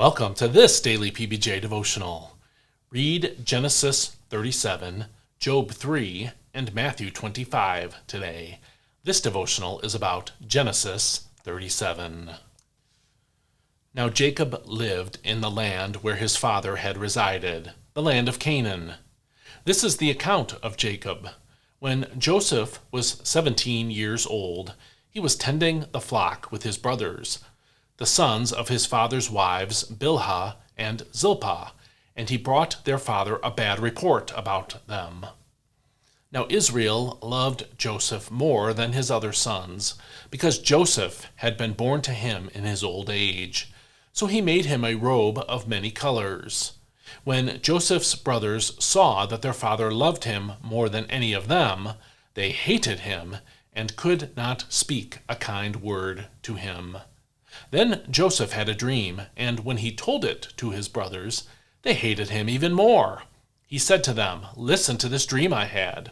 Welcome to this daily PBJ devotional. Read Genesis 37, Job 3, and Matthew 25 today. This devotional is about Genesis 37. Now Jacob lived in the land where his father had resided, the land of Canaan. This is the account of Jacob. When Joseph was 17 years old, he was tending the flock with his brothers, the sons of his father's wives Bilhah and Zilpah, and he brought their father a bad report about them. Now Israel loved Joseph more than his other sons, because Joseph had been born to him in his old age. So he made him a robe of many colors. When Joseph's brothers saw that their father loved him more than any of them, they hated him and could not speak a kind word to him. Then Joseph had a dream, and when he told it to his brothers, they hated him even more. He said to them, "Listen to this dream I had.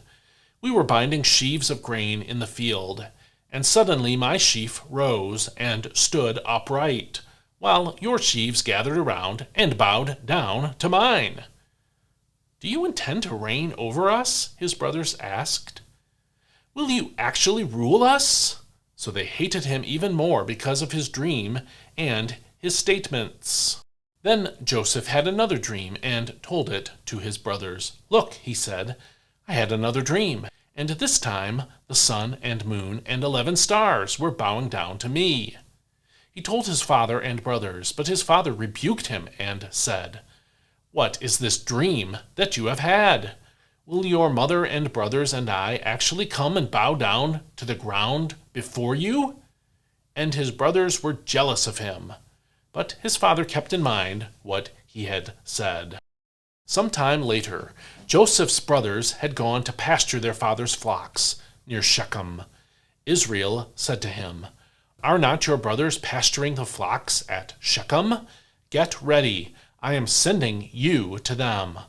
We were binding sheaves of grain in the field, and suddenly my sheaf rose and stood upright, while your sheaves gathered around and bowed down to mine." "Do you intend to reign over us?" his brothers asked. "Will you actually rule us?" So they hated him even more because of his dream and his statements. Then Joseph had another dream and told it to his brothers. "Look," he said, "I had another dream, and this time the sun and moon and 11 stars were bowing down to me." He told his father and brothers, but his father rebuked him and said, "What is this dream that you have had? Will your mother and brothers and I actually come and bow down to the ground before you?" And his brothers were jealous of him. But his father kept in mind what he had said. Some time later, Joseph's brothers had gone to pasture their father's flocks near Shechem. Israel said to him, "Are not your brothers pasturing the flocks at Shechem? Get ready, I am sending you to them."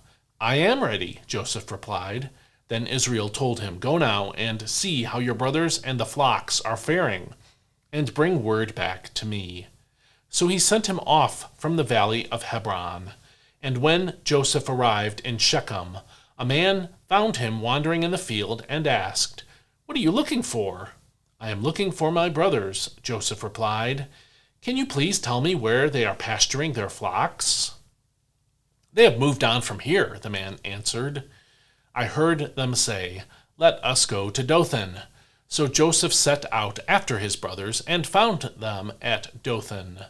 "I am ready," Joseph replied. Then Israel told him, "Go now and see how your brothers and the flocks are faring, and bring word back to me." So he sent him off from the valley of Hebron. And when Joseph arrived in Shechem, a man found him wandering in the field and asked, "What are you looking for?" "I am looking for my brothers," Joseph replied. "Can you please tell me where they are pasturing their flocks?" "They have moved on from here," the man answered. "I heard them say, 'Let us go to Dothan.'" So Joseph set out after his brothers and found them at Dothan.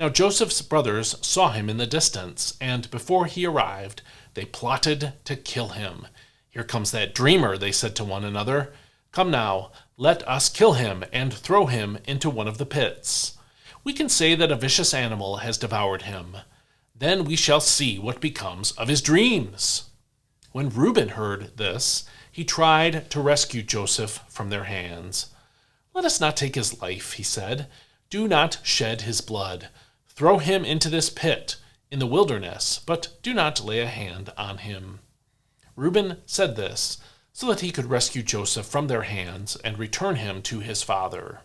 Now Joseph's brothers saw him in the distance, and before he arrived, they plotted to kill him. "Here comes that dreamer," they said to one another. "Come now, let us kill him and throw him into one of the pits. We can say that a vicious animal has devoured him. Then we shall see what becomes of his dreams." When Reuben heard this, he tried to rescue Joseph from their hands. "Let us not take his life," he said. "Do not shed his blood. Throw him into this pit in the wilderness, but do not lay a hand on him." Reuben said this so that he could rescue Joseph from their hands and return him to his father.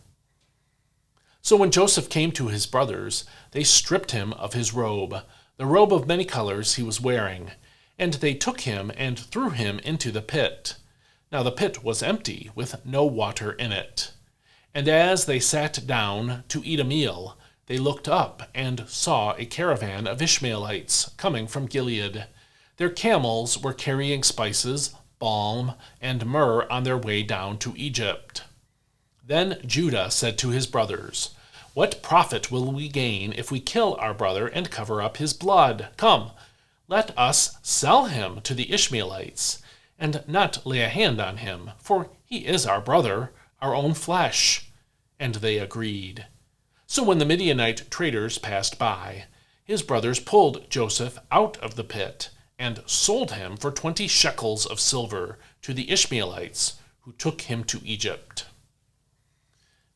So when Joseph came to his brothers, they stripped him of his robe, the robe of many colors he was wearing, and they took him and threw him into the pit. Now the pit was empty, with no water in it. And as they sat down to eat a meal, they looked up and saw a caravan of Ishmaelites coming from Gilead. Their camels were carrying spices, balm, and myrrh on their way down to Egypt. Then Judah said to his brothers, "What profit will we gain if we kill our brother and cover up his blood? Come, let us sell him to the Ishmaelites, and not lay a hand on him, for he is our brother, our own flesh." And they agreed. So when the Midianite traders passed by, his brothers pulled Joseph out of the pit and sold him for 20 shekels of silver to the Ishmaelites, who took him to Egypt.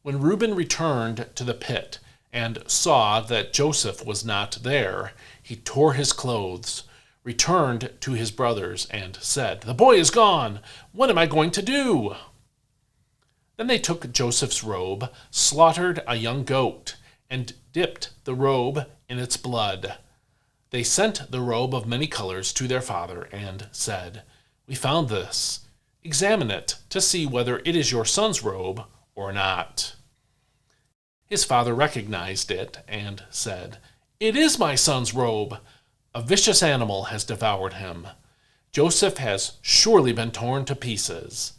When Reuben returned to the pit and saw that Joseph was not there, he tore his clothes, returned to his brothers, and said, "The boy is gone. What am I going to do?" Then they took Joseph's robe, slaughtered a young goat, and dipped the robe in its blood. They sent the robe of many colors to their father and said, "We found this. Examine it to see whether it is your son's robe or not." His father recognized it and said, "It is my son's robe. A vicious animal has devoured him. Joseph has surely been torn to pieces."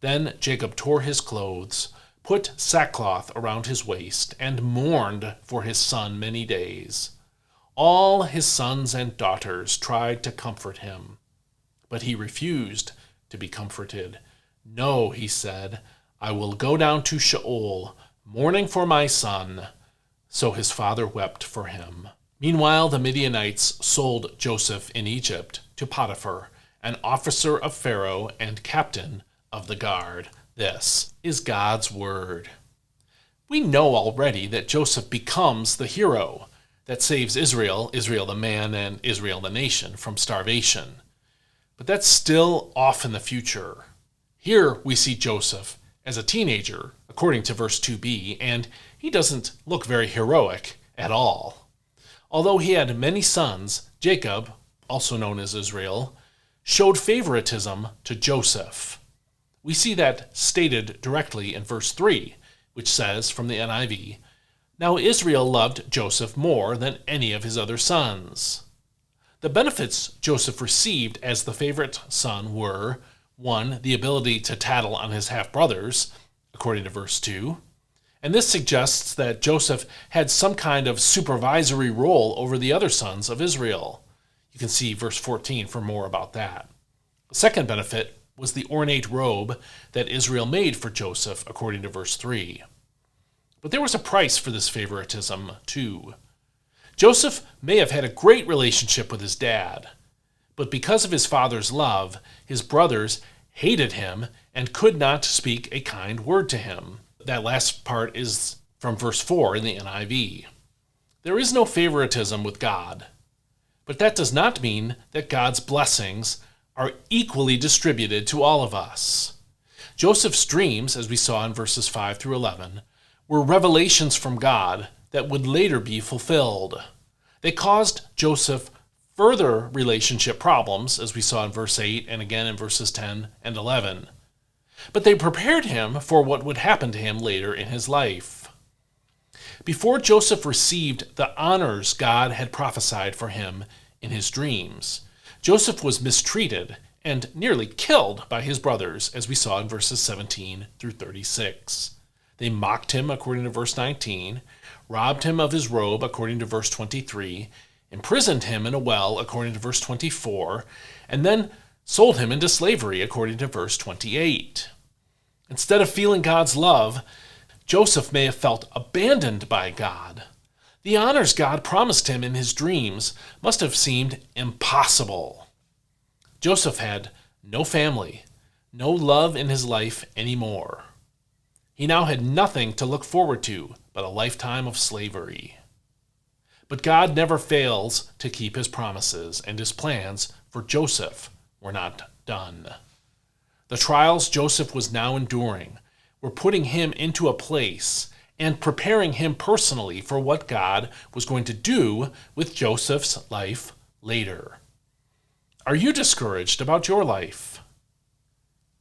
Then Jacob tore his clothes, put sackcloth around his waist, and mourned for his son many days. All his sons and daughters tried to comfort him, but he refused to be comforted. "No," he said, "I will go down to Sheol, mourning for my son." So his father wept for him. Meanwhile, the Midianites sold Joseph in Egypt to Potiphar, an officer of Pharaoh and captain of the guard. This is God's word. We know already that Joseph becomes the hero that saves Israel, Israel the man and Israel the nation, from starvation. But that's still off in the future. Here we see Joseph as a teenager, according to verse 2b, and he doesn't look very heroic at all. Although he had many sons, Jacob, also known as Israel, showed favoritism to Joseph. We see that stated directly in verse 3, which says from the NIV, "Now Israel loved Joseph more than any of his other sons." The benefits Joseph received as the favorite son were, 1, the ability to tattle on his half-brothers, according to verse 2. And this suggests that Joseph had some kind of supervisory role over the other sons of Israel. You can see verse 14 for more about that. The second benefit was the ornate robe that Israel made for Joseph, according to verse 3. But there was a price for this favoritism, too. Joseph may have had a great relationship with his dad, but because of his father's love, his brothers hated him and could not speak a kind word to him. That last part is from verse 4 in the NIV. There is no favoritism with God, but that does not mean that God's blessings are equally distributed to all of us. Joseph's dreams, as we saw in verses 5 through 11, were revelations from God that would later be fulfilled. They caused Joseph further relationship problems, as we saw in verse 8 and again in verses 10 and 11. But they prepared him for what would happen to him later in his life. Before Joseph received the honors God had prophesied for him in his dreams, Joseph was mistreated and nearly killed by his brothers, as we saw in verses 17 through 36. They mocked him, according to verse 19, robbed him of his robe, according to verse 23, imprisoned him in a well, according to verse 24, and then sold him into slavery, according to verse 28. Instead of feeling God's love, Joseph may have felt abandoned by God. The honors God promised him in his dreams must have seemed impossible. Joseph had no family, no love in his life anymore. He now had nothing to look forward to but a lifetime of slavery. But God never fails to keep his promises, and his plans for Joseph were not done. The trials Joseph was now enduring were putting him into a place and preparing him personally for what God was going to do with Joseph's life later. Are you discouraged about your life?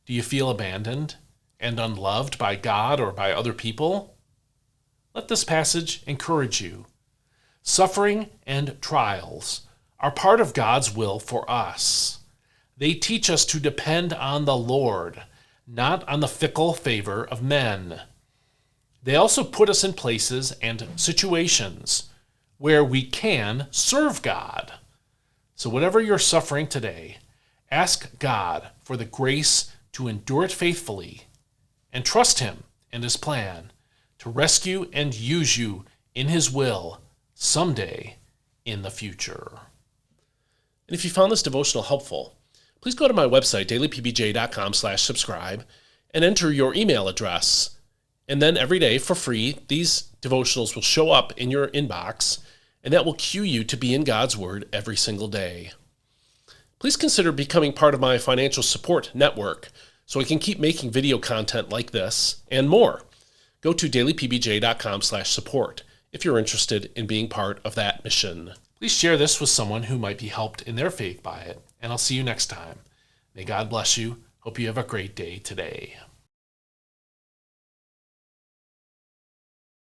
Do you feel abandoned and unloved by God or by other people? Let this passage encourage you. Suffering and trials are part of God's will for us. They teach us to depend on the Lord, not on the fickle favor of men. They also put us in places and situations where we can serve God. So whatever you're suffering today, ask God for the grace to endure it faithfully and trust him and his plan to rescue and use you in his will someday in the future. And if you found this devotional helpful, please go to my website, dailypbj.com/subscribe, and enter your email address. And then every day for free, these devotionals will show up in your inbox, and that will cue you to be in God's Word every single day. Please consider becoming part of my financial support network so I can keep making video content like this and more. Go to dailypbj.com/support. if you're interested in being part of that mission. Please share this with someone who might be helped in their faith by it, and I'll see you next time. May God bless you. Hope you have a great day today.